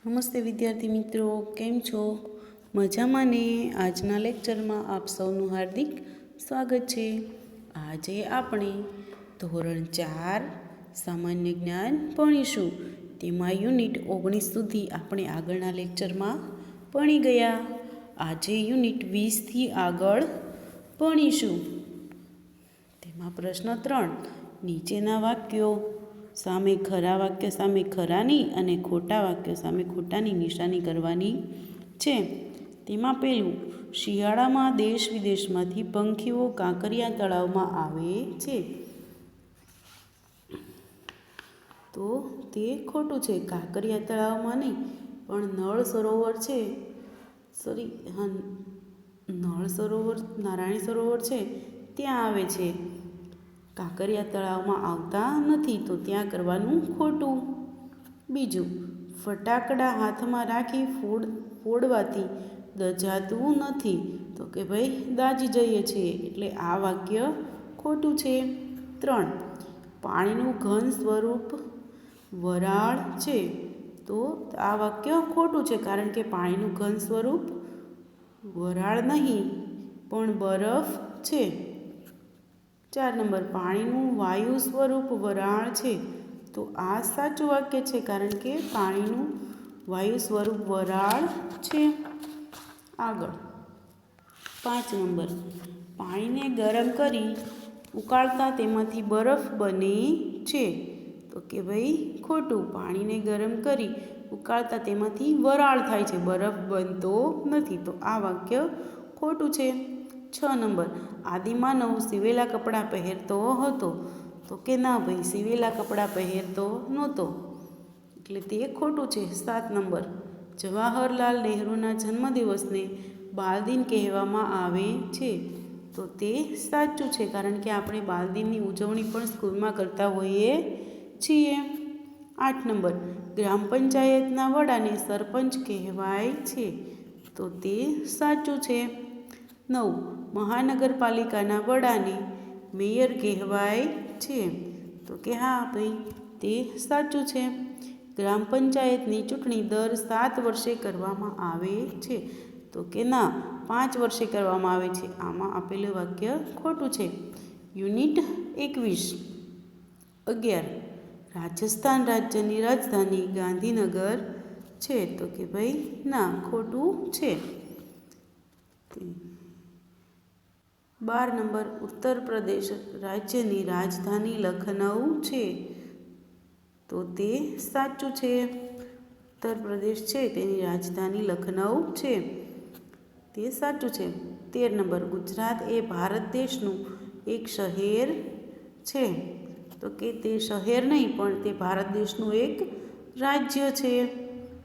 નમસ્તે વિદ્યાર્થી મિત્રો, કેમ છો? મજામાં ને? આજના લેક્ચરમાં આપ સૌનું હાર્દિક સ્વાગત છે. આજે આપણે ધોરણ 4 સામાન્ય જ્ઞાન ભણીશું. તેમાં યુનિટ 19 સુધી આપણે આગળના લેક્ચરમાં ભણી ગયા. આજે યુનિટ 20થી આગળ ભણીશું. તેમાં પ્રશ્ન 3, નીચેના વાક્યો સામે ખરા વાક્ય સામે ખરાની અને ખોટા વાક્ય સામે ખોટાની નિશાની કરવાની છે. તેમાં પહેલું, શિયાળામાં દેશ વિદેશમાંથી પંખીઓ કાંકરિયા તળાવમાં આવે છે. તો તે ખોટું છે. કાંકરિયા તળાવમાં નહીં, પણ નળ સરોવર છે, નારાયણ સરોવર છે ત્યાં આવે છે. કાંકરિયા તળાવમાં આવતા નથી, તો ત્યાં કરવાનું ખોટું. બીજું, ફટાકડા હાથમાં રાખી ફોડવાથી દજાતું નથી, તો કે ભાઈ દાજી જઈએ છીએ, એટલે આ વાક્ય ખોટું છે. 3, પાણીનું ઘન સ્વરૂપ વરાળ છે, તો આ વાક્ય ખોટું છે, કારણ કે પાણીનું ઘન સ્વરૂપ વરાળ નહીં પણ બરફ છે. 4 નંબર, પાણીનું વાયુ સ્વરૂપ વરાળ છે, તો આ સાચું વાક્ય છે, કારણ કે પાણીનું વાયુ સ્વરૂપ વરાળ છે. આગળ 5 નંબર, પાણીને ગરમ કરી ઉકાળતા તેમાંથી બરફ બને છે, તો કે ભાઈ ખોટું. પાણીને ગરમ કરી ઉકાળતા તેમાંથી વરાળ થાય છે, બરફ બનતો નથી, તો આ વાક્ય ખોટું છે. 6 નંબર, આદિમાનવ સીવેલા કપડાં પહેરતો હતો, તો કે ના ભાઈ, સીવેલા કપડાં પહેરતો નહોતો, એટલે તે ખોટું છે. 7 નંબર, જવાહરલાલ નહેરુના જન્મદિવસને બાલદિન કહેવામાં આવે છે, તો તે સાચું છે, કારણ કે આપણે બાલદિનની ઉજવણી પણ સ્કૂલમાં કરતા હોઈએ છીએ. 8 નંબર, ગ્રામ પંચાયતના વડાને સરપંચ કહેવાય છે, તો તે સાચું છે. 9, મહાનગરપાલિકાના વડાને મેયર કહેવાય છે, તો કે હા ભાઈ, તે સાચું છે. ગ્રામ પંચાયતની ચૂંટણી દર 7 વર્ષે કરવામાં આવે છે, તો કે ના, 5 વર્ષે કરવામાં આવે છે. આમાં આપેલું વાક્ય ખોટું છે. યુનિટ 21. 11, રાજસ્થાન રાજ્યની રાજધાની ગાંધીનગર છે, તો કે ભાઈ ના, ખોટું છે. 12 નંબર, ઉત્તર પ્રદેશ રાજ્યની રાજધાની લખનઉ છે, તો તે સાચું છે. ઉત્તર પ્રદેશ છે તેની રાજધાની લખનઉ છે, તે સાચું છે. 13 નંબર, ગુજરાત એ ભારત દેશનું એક શહેર છે, તો કે તે શહેર નહીં પણ તે ભારત દેશનું એક રાજ્ય છે,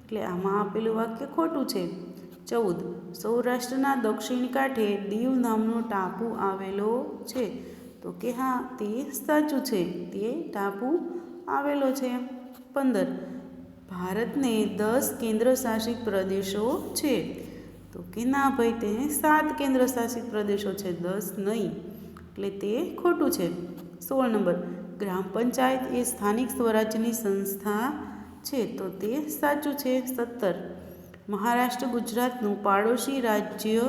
એટલે આમાં આપેલું વાક્ય ખોટું છે. 14, સૌરાષ્ટ્રના દક્ષિણ કાંઠે દીવ નામનો ટાપુ આવેલો છે, તો કે હા, તે સાચું છે, તે ટાપુ આવેલો છે. 15, ભારતને 10 કેન્દ્રશાસિત પ્રદેશો છે, તો કે ના ભાઈ, તેને 7 કેન્દ્રશાસિત પ્રદેશો છે, 10 નહીં, એટલે તે ખોટું છે. 16 નંબર, ગ્રામ પંચાયત એ સ્થાનિક સ્વરાજ્યની સંસ્થા છે, તો તે સાચું છે. 17, મહારાષ્ટ્ર ગુજરાતનું પાડોશી રાજ્ય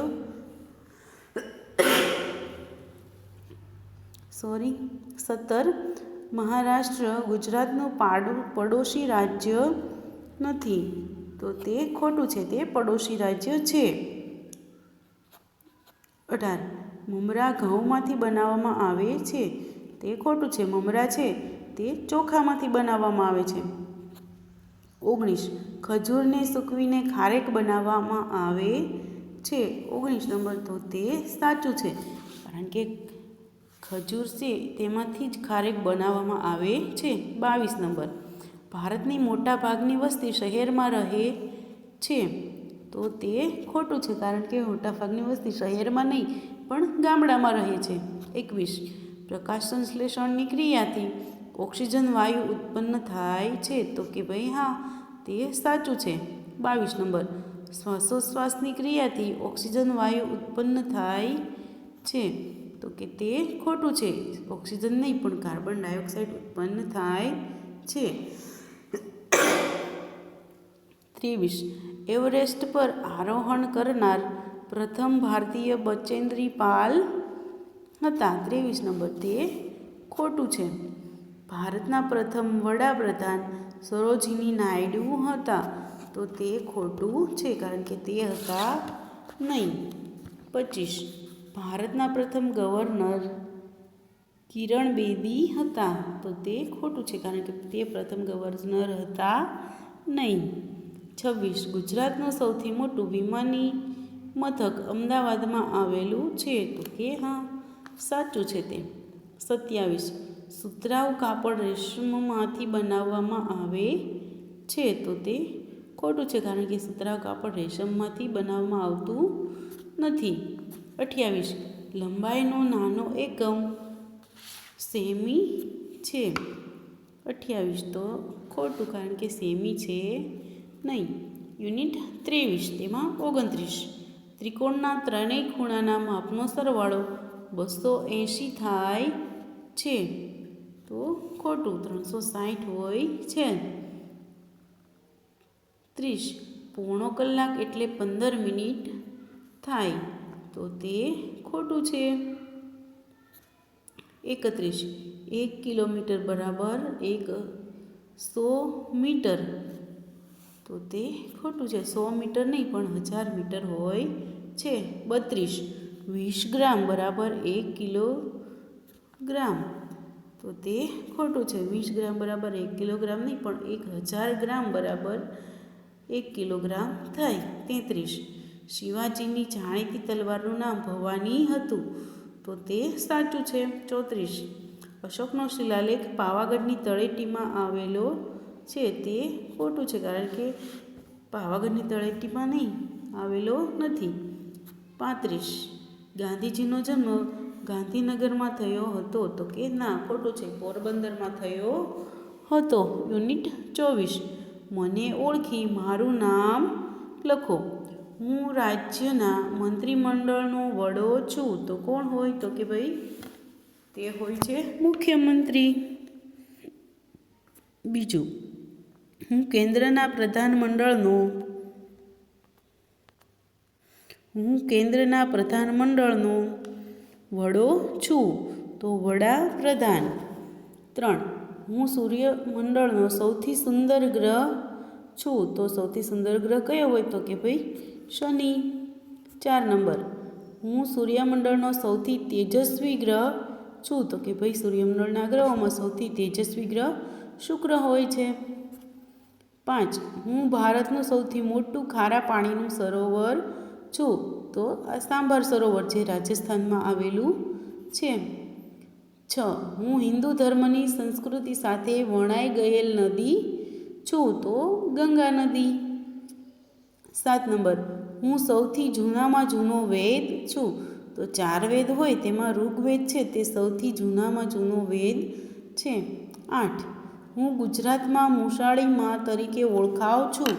17, મહારાષ્ટ્ર ગુજરાતનું પડોશી રાજ્ય નથી, તો તે ખોટું છે, તે પડોશી રાજ્ય છે. 18, મમરા ઘઉંમાંથી બનાવવામાં આવે છે, તે ખોટું છે. મમરા છે તે ચોખામાંથી બનાવવામાં આવે છે. 19, ખજૂરને સૂકવીને ખારેક બનાવવામાં આવે છે, 19 નંબર, તો તે સાચું છે, કારણ કે ખજૂર છે તેમાંથી જ ખારેક બનાવવામાં આવે છે. 22 નંબર, ભારતની મોટા ભાગની વસ્તી શહેરમાં રહે છે, તો તે ખોટું છે, કારણ કે મોટા ભાગની વસ્તી શહેરમાં નહીં પણ ગામડામાં રહે છે. 21, પ્રકાશ સંશ્લેષણની ક્રિયાથી ઓક્સિજન વાયુ ઉત્પન્ન થાય છે, તો કે ભાઈ હા, તે સાચું છે. 22 નંબર, શ્વાસોશ્વાસની ક્રિયાથી ઓક્સિજન વાયુ ઉત્પન્ન થાય છે, તો કે તે ખોટું છે, ઓક્સિજન નહીં પણ કાર્બન ડાયોક્સાઇડ ઉત્પન્ન થાય છે. 23. એવરેસ્ટ પર આરોહણ કરનાર પ્રથમ ભારતીય બચેન્દ્રી પાલ હતા. 23 નંબર તે ખોટું છે. ભારતના પ્રથમ વડાપ્રધાન સરોજિની નાયડુ હતા. તો તે ખોટું છે, કારણ કે તે હતા નહીં. 25. ભારતના પ્રથમ ગવર્નર કિરણ બેદી હતા. તો તે ખોટું છે, કારણ કે તે પ્રથમ ગવર્નર હતા નહીં. 26. ગુજરાતનું સૌથી મોટું વિમાની મથક અમદાવાદમાં આવેલું છે. તો કે હા, સાચું છે તે. 27. સુતરાઉ કાપડ રેશમમાંથી બનાવવામાં આવે છે. તો તે ખોટું છે, કારણ કે સુતરાઉ કાપડ રેશમમાંથી બનાવવામાં આવતું નથી. 28. લંબાઈનો નાનો એકમ સેમી છે. 28 તો ખોટું, કારણ કે સેમી છે નહીં. યુનિટ 23 તેમાં 29. ત્રિકોણના ત્રણેય ખૂણાના માપનો સરવાળો 280 થાય છે. તો ખોટું, 360 હોય છે. 30. પોણો કલાક એટલે 15 મિનિટ થાય. તો તે ખોટું છે. 31. 1 કિલોમીટર બરાબર 100 મીટર. તો તે ખોટું છે. 100 મીટર નહીં, પણ 1000 મીટર હોય છે. 32. 20 ગ્રામ બરાબર 1 કિલોગ્રામ. તો તે ખોટું છે. 20 ગ્રામ બરાબર 1 કિલોગ્રામ નહીં, પણ 1000 ગ્રામ બરાબર 1 કિલોગ્રામ થાય. 33. શિવાજીની જાણીતી તલવારનું નામ ભવાની હતું. તો તે સાચું છે. 34. અશોકનો શિલાલેખ પાવાગઢની તળેટીમાં આવેલો છે. તે ખોટું છે, કારણ કે પાવાગઢની તળેટીમાં નહીં આવેલો નથી. 35. ગાંધીજીનો જન્મ ગાંધીનગરમાં થયો હતો. તો કે ના, ખોટું છે, પોરબંદરમાં થયો હતો. યુનિટ 24. મને ઓળખી મારું નામ લખો. હું રાજ્યના મંત્રીમંડળનો વડો છું. તો કોણ હોય? તો કે ભાઈ તે હોય છે મુખ્યમંત્રી. બીજું, હું કેન્દ્રના પ્રધાનમંડળનો વડો છું. તો વડાપ્રધાન. 3. હું સૂર્યમંડળનો સૌથી સુંદર ગ્રહ છું. તો સૌથી સુંદર ગ્રહ કયો હોય? તો કે ભાઈ શનિ. 4 નંબર, હું સૂર્યમંડળનો સૌથી તેજસ્વી ગ્રહ છું. તો કે ભાઈ સૂર્યમંડળના ગ્રહોમાં સૌથી તેજસ્વી ગ્રહ શુક્ર હોય છે. 5. હું ભારતનું સૌથી મોટું ખારા પાણીનું સરોવર છું. તો આ સાંભર સરોવર જે રાજસ્થાનમાં આવેલું છે. 6. હું હિન્દુ ધર્મની સંસ્કૃતિ સાથે વણાઈ ગયેલ નદી છું. તો ગંગા નદી. 7 નંબર, હું સૌથી જૂનામાં જૂનો વેદ છું. તો 4 વેદ હોય તેમાં ઋગ્વેદ છે તે સૌથી જૂનામાં જૂનો વેદ છે. 8. હું ગુજરાતમાં મુસાળી મા તરીકે ઓળખાઉં છું.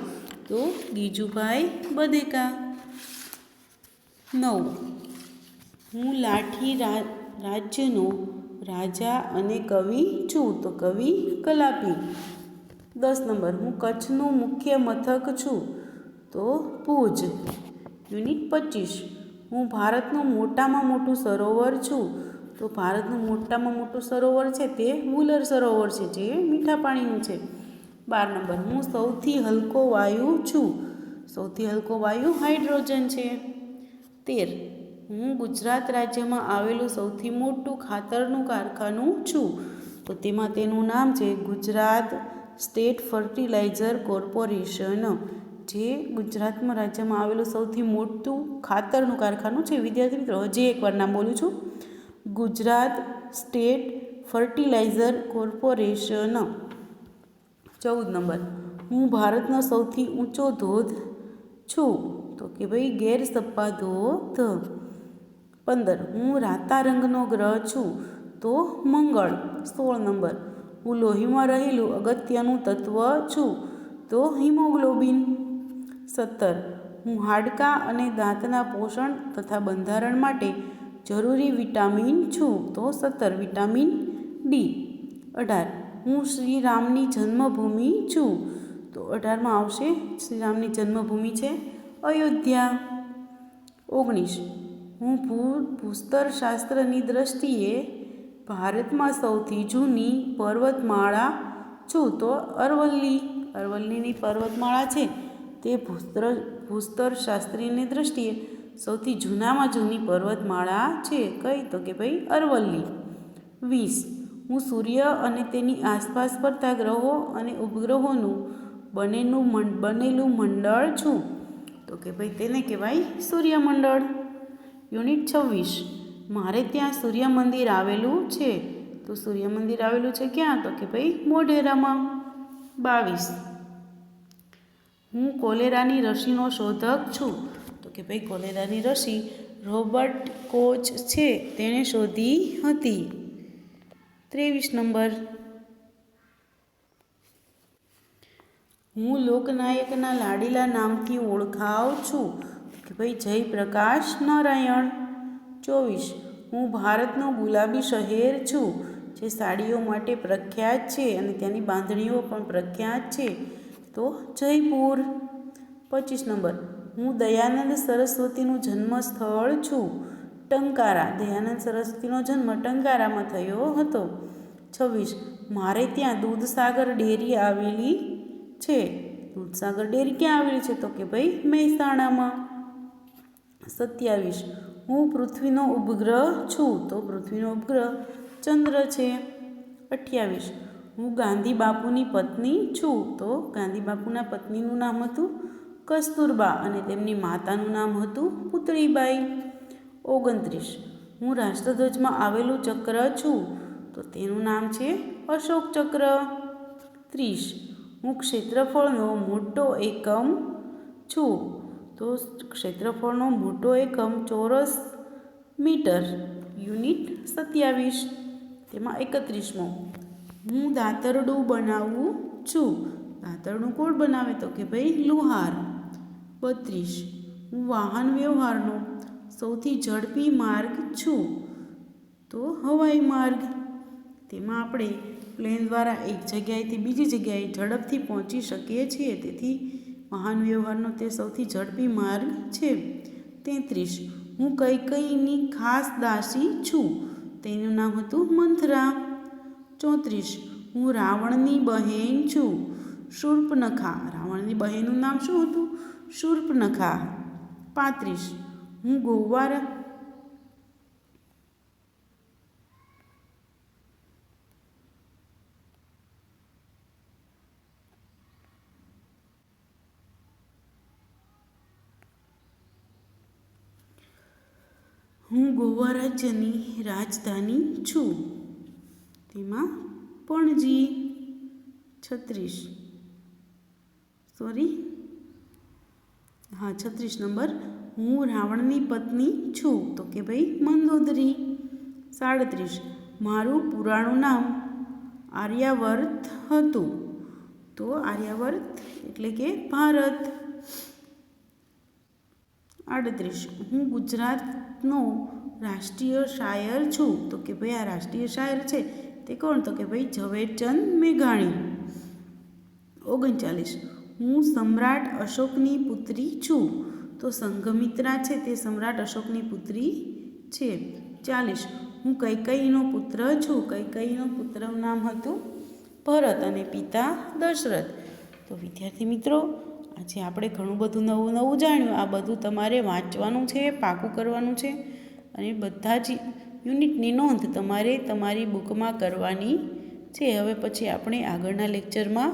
તો ગીજુભાઈ બધેકા. 9. હું લાઠી રાજ્યનો રાજા અને કવિ છું. તો કવિ કલાપી. 10 નંબર, હું કચ્છનું મુખ્ય મથક છું. તો ભુજ. યુનિટ 25. હું ભારતનું મોટામાં મોટું સરોવર છું. તો ભારતનું મોટામાં મોટું સરોવર છે તે વુલર સરોવર છે, જે મીઠા પાણીનું છે. 12 નંબર, હું સૌથી હલકો વાયુ છું. સૌથી હલકો વાયુ હાઇડ્રોજન છે. 13. હું ગુજરાત રાજ્યમાં આવેલું સૌથી મોટું ખાતરનું કારખાનું છું. તો તેમાં તેનું નામ છે ગુજરાત સ્ટેટ ફર્ટિલાઇઝર કોર્પોરેશન, જે ગુજરાતમાં રાજ્યમાં આવેલું સૌથી મોટું ખાતરનું કારખાનું છે. વિદ્યાર્થી મિત્રો, હજી એકવાર નામ બોલું છું, ગુજરાત સ્ટેટ ફર્ટિલાઇઝર કોર્પોરેશન. 14 નંબર, હું ભારતનો સૌથી ઊંચો ધોધ છું. તો કે ભાઈ ગેરસપ્પા ધોધ. 15. હું રાતા રંગનો ગ્રહ છું. તો મંગળ. 16 નંબર, હું લોહીમાં રહેલું અગત્યનું તત્વ છું. તો હિમોગ્લોબિન. 17. હું હાડકાં અને દાંતના પોષણ તથા બંધારણ માટે જરૂરી વિટામિન છું. તો 17 વિટામિન ડી. 18. હું શ્રી રામની જન્મભૂમિ છું. તો 18માં આવશે શ્રીરામની જન્મભૂમિ છે અયોધ્યા. 19 હું ભૂસ્તરશાસ્ત્રની દ્રષ્ટિએ ભારતમાં સૌથી જૂની પર્વતમાળા છું તો અરવલ્લીની પર્વતમાળા છે તે ભૂસ્તરશાસ્ત્રીની દ્રષ્ટિએ સૌથી જૂનામાં જૂની પર્વતમાળા છે. કઈ? તો કે ભાઈ અરવલ્લી. 20 હું સૂર્ય અને તેની આસપાસ ફરતા ગ્રહો અને ઉપગ્રહોનું બનેલું મંડળ છું તો કે ભાઈ તેને કહેવાય સૂર્યમંડળ. યુનિટ 26 મારે ત્યાં સૂર્ય મંદિર આવેલું છે તો સૂર્ય મંદિર આવેલું છે ક્યાં? તો કે ભાઈ મોઢેરામાં. 22 હું કોલેરાની રસીનો શોધક છું તો કે ભાઈ કોલેરાની રસી રોબર્ટ કોચ છે તેણે શોધી હતી. 23 નંબર હું લોકનાયકના લાડીલા નામથી ઓળખાવ છું કે ભાઈ જયપ્રકાશ નારાયણ. 24 હું ભારતનું ગુલાબી શહેર છું જે સાડીઓ માટે પ્રખ્યાત છે અને ત્યાંની બાંધણીઓ પણ પ્રખ્યાત છે તો જયપુર. 25 નંબર હું દયાનંદ સરસ્વતીનું જન્મસ્થળ છું ટંકારા. દયાનંદ સરસ્વતીનો જન્મ ટંકારામાં થયો હતો. 26 મારે ત્યાં દૂધસાગર ડેરી આવેલી છે. દૂધસાગર ડેરી ક્યાં આવેલી છે? તો કે ભાઈ મહેસાણામાં. 27 હું પૃથ્વીનો ઉપગ્રહ છું તો પૃથ્વીનો ઉપગ્રહ ચંદ્ર છે. 28 હું ગાંધી બાપુની પત્ની છું તો ગાંધી બાપુના પત્નીનું નામ હતું કસ્તુરબા અને તેમની માતાનું નામ હતું પુતળીબાઈ. 29 હું રાષ્ટ્રધ્વજમાં આવેલું ચક્ર છું તો તેનું નામ છે અશોક ચક્ર. 30 હું ક્ષેત્રફળનો મોટો એકમ છું તો ક્ષેત્રફળનો મોટો એકમ ચોરસ મીટર. યુનિટ 27 તેમાં 31મો હું દાતરડું બનાવું છું. દાતરડું કોણ બનાવે? તો કે ભાઈ લુહાર. 32 હું વાહન વ્યવહારનો સૌથી ઝડપી માર્ગ છું તો હવાઈ માર્ગ. તેમાં આપણે પ્લેન દ્વારા એક જગ્યાએથી બીજી જગ્યાએ ઝડપથી પહોંચી શકીએ છીએ તેથી વાહન વ્યવહારનો તે સૌથી ઝડપી માર્ગ છે. 33 હું કૈકેયીની ખાસ દાસી છું તેનું નામ હતું મંથરા. 34 હું રાવણની બહેન છું શૂર્પનખા. રાવણની બહેનનું નામ શું હતું? શૂર્પનખા. 35 હું ગોવા રાજ્યની રાજધાની છું તેમાં પણજી. 36 નંબર હું રાવણની પત્ની છું તો કે ભાઈ મંદોદરી. 37 મારું પુરાણું નામ આર્યાવર્ત હતું તો આર્યાવર્ત એટલે કે ભારત. 38 હું ગુજરાતનો રાષ્ટ્રીય શાયર છું તો કે ભાઈ આ રાષ્ટ્રીય શાયર છે તે કોણ? તો કે ભાઈ ઝવેરચંદ મેઘાણી. 39 હું સમ્રાટ અશોકની પુત્રી છું તો સંઘમિત્રા છે તે સમ્રાટ અશોકની પુત્રી છે. 40 હું કૈકેયીનો પુત્ર છું. કૈકેયીનો પુત્રનું નામ હતું ભરત અને પિતા દશરથ. તો વિદ્યાર્થી મિત્રો આજે આપણે ઘણું બધું નવું જાણ્યું. આ બધું તમારે વાંચવાનું છે, પાકું કરવાનું છે અને બધા જ યુનિટની નોંધ તમારે તમારી બુકમાં કરવાની છે. હવે પછી આપણે આગળના લેક્ચરમાં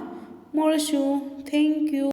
મળશું. Thank you.